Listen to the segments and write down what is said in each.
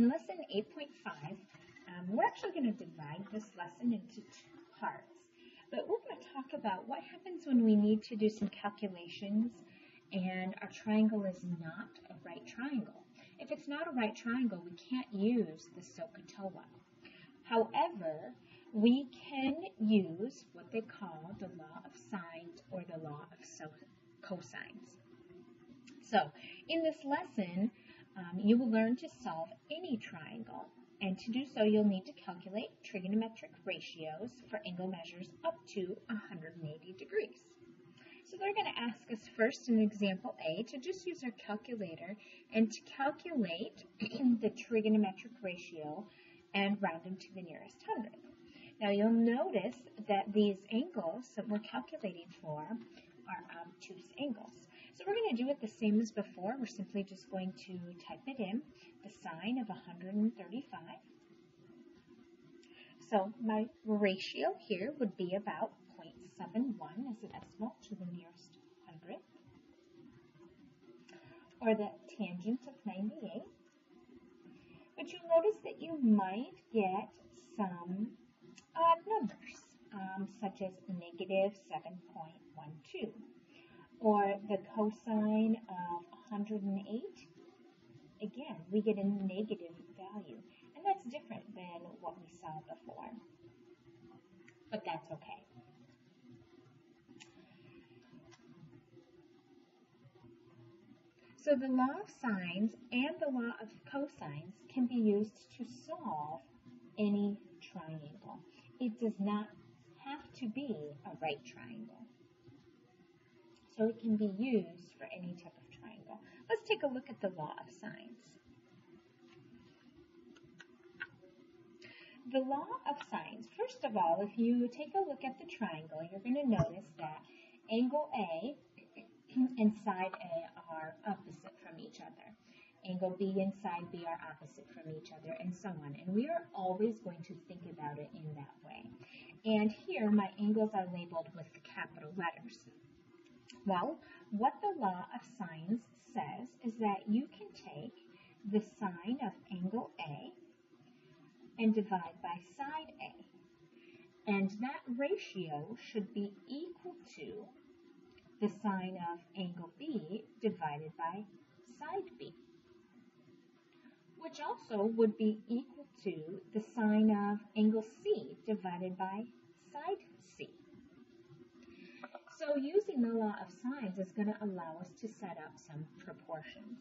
in lesson 8.5, we're actually going to divide this lesson into two parts. But we're going to talk about what happens when we need to do some calculations and our triangle is not a right triangle. If it's not a right triangle, we can't use the SOHCAHTOA. However, we can use what they call the law of sines or the law of cosines. So, in this lesson, you will learn to solve any triangle, and to do so you'll need to calculate trigonometric ratios for angle measures up to 180 degrees. So they're going to ask us first in example A to just use our calculator and to calculate the trigonometric ratio and round them to the nearest hundredth. Now you'll notice that these angles that we're calculating for are obtuse angles. So we're going to do it the same as before. We're simply just going to type it in, the sine of 135. So my ratio here would be about 0.71 as an decimal to the nearest hundredth, or the tangent of 98. But you'll notice that you might get some odd numbers, such as negative 7.12. Or the cosine of 108, again, we get a negative value. And that's different than what we saw before. But that's okay. So the law of sines and the law of cosines can be used to solve any triangle. It does not have to be a right triangle. So it can be used for any type of triangle. Let's take a look at the law of sines. The law of sines, first of all, if you take a look at the triangle, you're going to notice that angle A and side A are opposite from each other. Angle B and side B are opposite from each other, and so on. And we are always going to think about it in that way. And here, my angles are labeled with the capital letters. Well, what the law of sines says is that you can take the sine of angle A and divide by side A. And that ratio should be equal to the sine of angle B divided by side B, which also would be equal to the sine of angle C divided by side C. So using the law of sines is going to allow us to set up some proportions.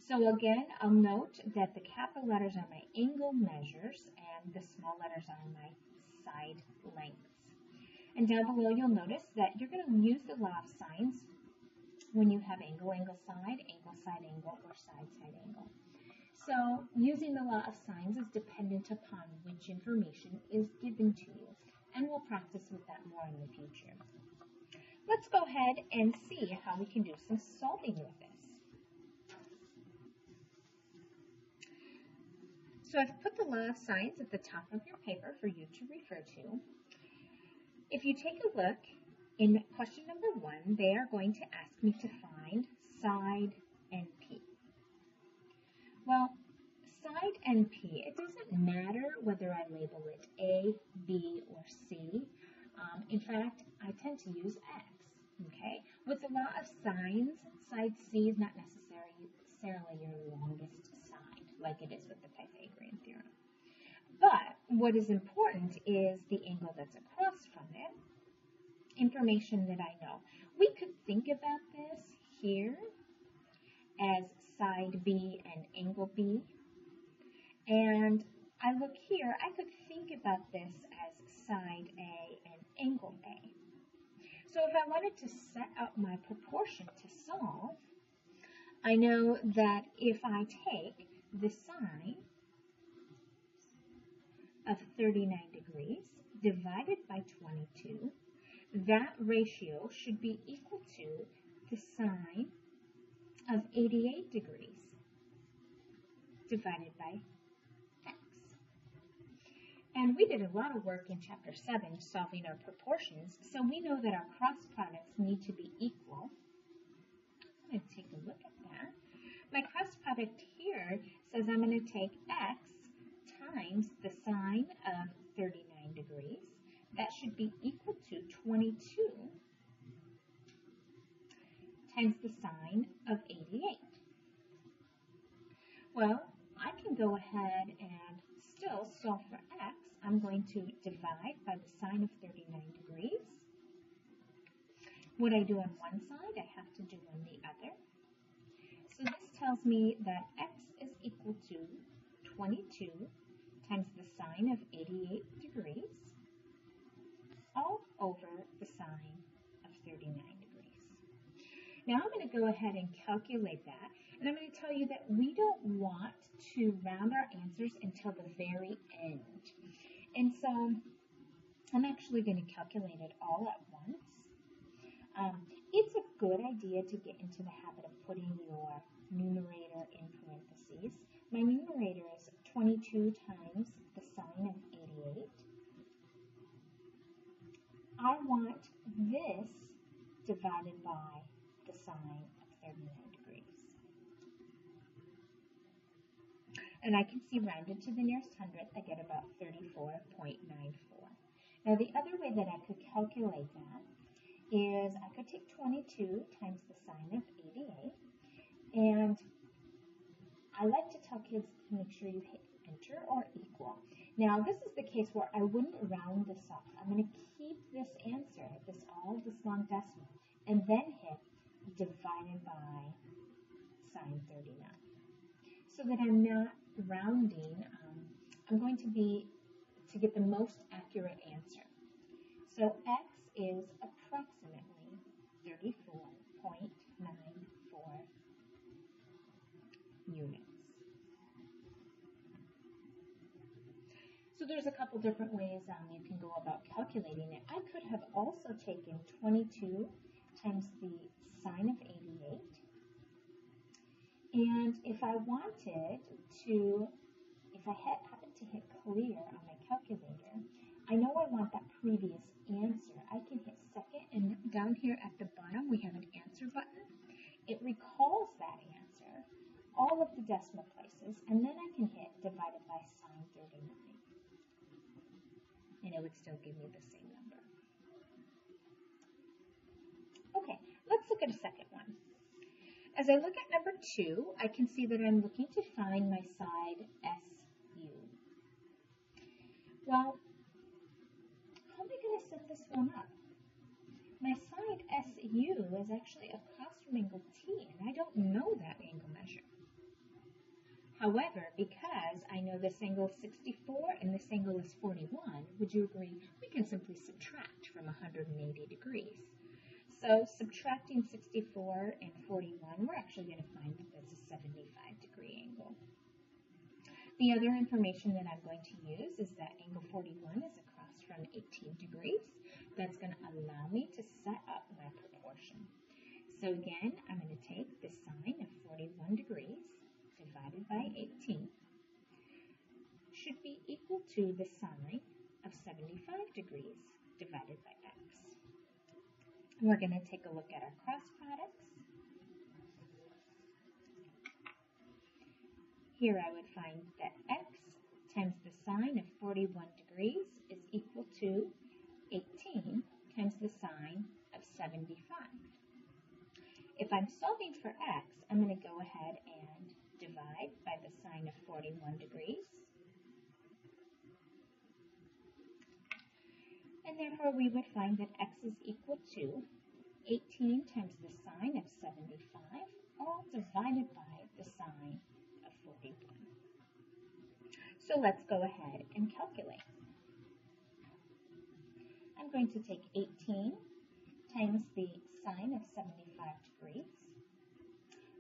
So again, I'll note that the capital letters are my angle measures and the small letters are my side lengths. And down below you'll notice that you're going to use the law of sines when you have angle, angle, side, angle, or side, side, angle. So using the law of sines is dependent upon which information is given to you. And we'll practice with that more in the future. Let's go ahead and see how we can do some solving with this. So I've put the law of sines at the top of your paper for you to refer to. If you take a look in question number 1, they are going to ask me to find side NP. Well, side NP, it doesn't matter whether I label it A, B, or C. In fact, I tend to use X. Okay, with the law of sines, side C is not necessarily your longest side, like it is with the Pythagorean theorem. But what is important is the angle that's across from it, information that I know. We could think about this here as side B and angle B. And I look here, I could think about this as side A and angle A. So if I wanted to set up my proportion to solve, I know that if I take the sine of 39 degrees divided by 22, that ratio should be equal to the sine of 88 degrees divided by x. And we did a lot of work in Chapter 7 solving our proportions, so we know that our cross products need to be equal. I'm going to take a look at that. My cross product here says I'm I'm going to take x times the sine of 39 degrees. That should be equal to 22 times the sine of 88. Well, I can go ahead and still solve for x. I'm going to divide by the sine of 39 degrees. What I do on one side, I have to do on the other. So this tells me that x is equal to 22 times the sine of 88 degrees all over the sine of 39 degrees. Now I'm going to go ahead and calculate that, and I'm going to tell you that we don't want to round our answers until the very end. And so I'm actually going to calculate it all at once. It's a good idea to get into the habit of putting your numerator in parentheses. My numerator is 22 times the sine of 88. I want this divided by the sine of 39 degrees. And I can see rounded to the nearest hundredth, I get about 34.94. Now the other way that I could calculate that is I could take 22 times the sine of 88, and I like to tell kids to make sure you hit enter or equal. Now this is the case where I wouldn't round this off. I'm going to keep this answer, this long decimal, and then hit divided by sine 39. So that I'm not rounding, I'm going to get the most accurate answer. So x is approximately 34.94 units. So there's a couple different ways you can go about calculating it. I could have also taken 22 times the sine of 88. And if I wanted to, if I happened to hit clear on my calculator, I know I want that previous answer. I can hit second, and down here at the bottom we have an answer button. It recalls that answer, all of the decimal places, and then I can hit divided by sine 39. And it would still give me the same number. Okay, let's look at a second one. As I look at number 2, I can see that I'm looking to find my side SU. Well, how am I going to set this one up? My side SU is actually across from angle T, and I don't know that angle measure. However, because I know this angle is 64 and this angle is 41, would you agree we can simply subtract from 180 degrees? So subtracting 64 and 41, we're actually going to find that that's a 75-degree angle. The other information that I'm going to use is that angle 41 is across from 18 degrees. That's going to allow me to set up my proportion. So again, I'm going to take the sine of 41 degrees divided by 18. Should be equal to the sine of 75 degrees divided by x. We're going to take a look at our cross products. Here I would find that x times the sine of 41 degrees is equal to 18 times the sine of 75. If I'm solving for x, I'm going to go ahead and divide by the sine of 41 degrees. And therefore we would find that x is equal to 18 times the sine of 75, all divided by the sine of 41. So let's go ahead and calculate. I'm going to take 18 times the sine of 75 degrees.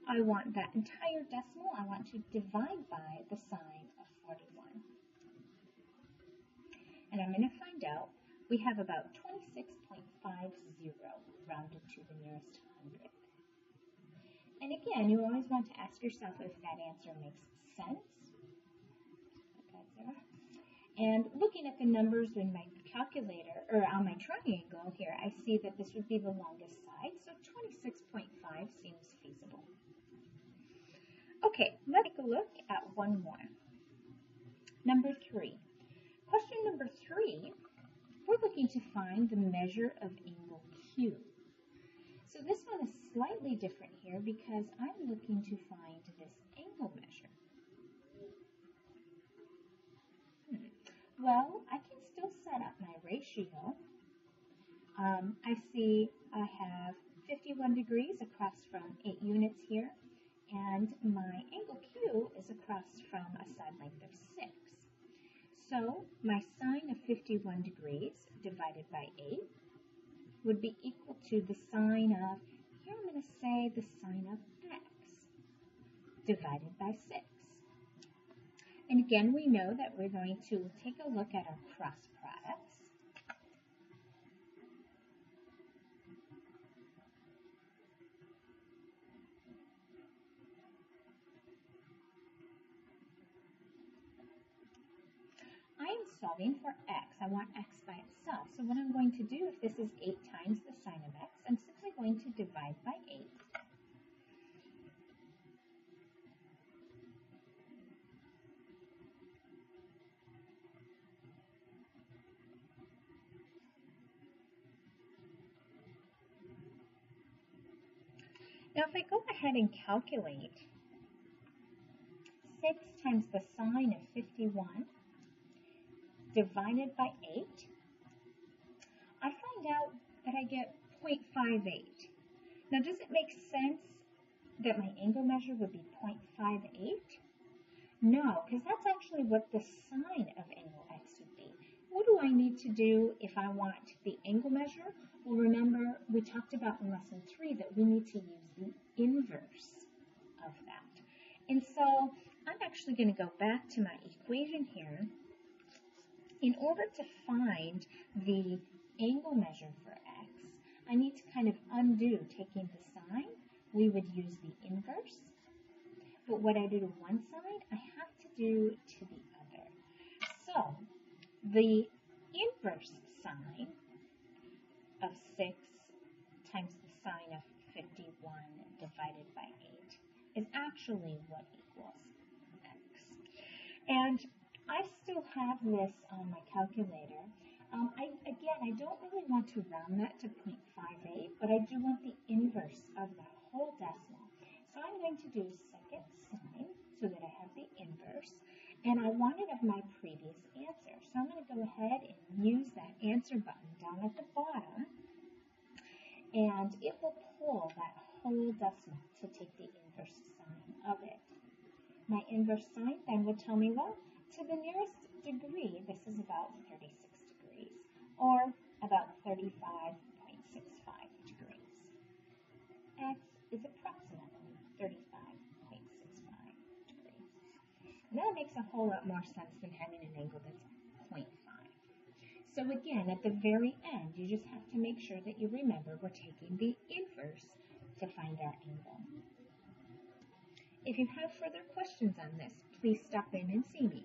I want that entire decimal, I want to divide by the sine of 41. And I'm going to find out we have about 26.50 rounded to the nearest hundredth. And again, you always want to ask yourself if that answer makes sense. And looking at the numbers in my calculator, or on my triangle here, I see that this would be the longest side, so 26.5 seems feasible. Okay, let's take a look at one more. Number 3. Question number 3, we're looking to find the measure of angle Q. So this one is slightly different here because I'm looking to find this angle measure. Well, I can still set up my ratio. I see I have 51 degrees across from 8 units here, and my angle Q is across from a side length of 6. So my sine of 51 degrees divided by 8 would be equal to the sine of, here I'm going to say the sine of x divided by 6. And again, we know that we're going to take a look at our cross products. I am solving for x. I want x by itself. So what I'm going to do, if this is 8 times the sine of x, I'm simply going to divide by 8. Now if I go ahead and calculate 6 times the sine of 51 divided by 8, I find out that I get 0.58. Now does it make sense that my angle measure would be 0.58? No, because that's actually what the sine of angle x would be. What do I need to do if I want the angle measure? Well, remember, we talked about in lesson 3 that we need to use the inverse of that. And so I'm actually going to go back to my equation here. In order to find the angle measure for x, I need to kind of undo taking the sine. We would use the inverse. But what I do to one side, I have to do to the other. So the inverse sine of 6 times the sine of 51 divided by 8 is actually what equals x. And I still have this on my calculator. I don't really want to round that to 0.58, but I do want the inverse of that whole decimal. So I'm going to do second sine so that I have the inverse, and I want it of my previous answer. So I'm going to go ahead and use that answer button down at the bottom, and it will pull that whole decimal to take the inverse sine of it. My inverse sine then would tell me, well, to the nearest degree, this is about 36 degrees, or about 35.65 degrees. X is approximately 35.65 degrees. And that makes a whole lot more sense than having an angle that's 0.5. So again, at the very end, you just have to make sure that you remember we're taking the inverse to find our angle. If you have further questions on this, please stop in and see me.